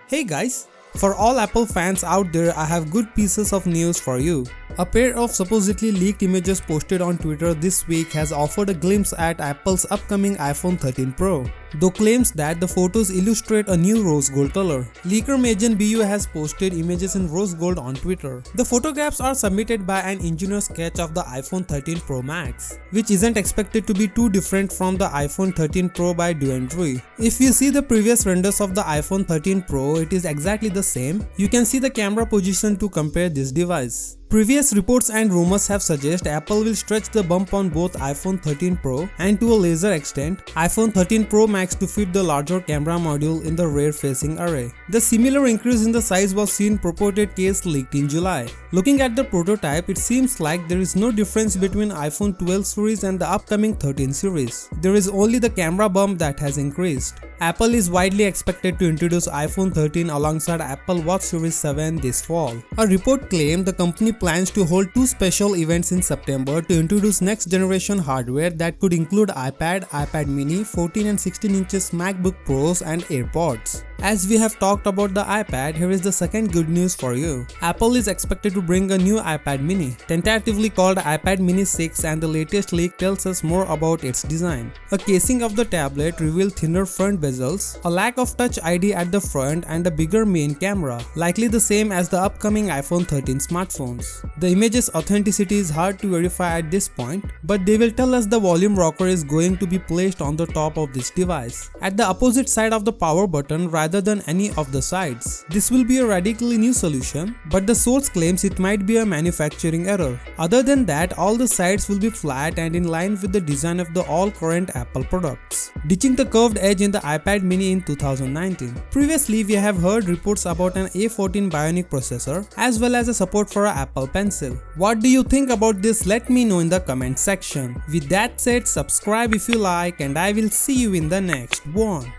Hey guys, for all Apple fans out there, I have good pieces of news for you. A pair of supposedly leaked images posted on Twitter this week has offered a glimpse at Apple's upcoming iPhone 13 Pro, though claims that the photos illustrate a new rose gold color. Leaker Majan BU has posted images in rose gold on Twitter. The photographs are submitted by an engineer sketch of the iPhone 13 Pro Max, which isn't expected to be too different from the iPhone 13 Pro by Duandry. If you see the previous renders of the iPhone 13 Pro, it is exactly the same. You can see the camera position to compare this device. Previous reports and rumors have suggested Apple will stretch the bump on both iPhone 13 Pro and to a lesser extent iPhone 13 Pro Max to fit the larger camera module in the rear-facing array. The similar increase in the size was seen purported case leaked in July. Looking at the prototype, it seems like there is no difference between iPhone 12 series and the upcoming 13 series. There is only the camera bump that has increased. Apple is widely expected to introduce iPhone 13 alongside Apple Watch Series 7 this fall. A report claimed the company plans to hold two special events in September to introduce next generation hardware that could include iPad, iPad mini, 14 and 16 inches MacBook Pros and AirPods. As we have talked about the iPad, here is the second good news for you. Apple is expected to bring a new iPad mini, tentatively called iPad mini 6, and the latest leak tells us more about its design. A casing of the tablet revealed thinner front bezels, a lack of Touch ID at the front and a bigger main camera, likely the same as the upcoming iPhone 13 smartphones. The image's authenticity is hard to verify at this point, but they will tell us the volume rocker is going to be placed on the top of this device, at the opposite side of the power button rather than any of the sides. This will be a radically new solution, but the source claims it might be a manufacturing error. Other than that, all the sides will be flat and in line with the design of the all current Apple products, ditching the curved edge in the iPad mini in 2019. Previously, we have heard reports about an A14 Bionic processor as well as a support for an Apple Pencil. What do you think about this? Let me know in the comment section. With that said, subscribe if you like, and I will see you in the next one.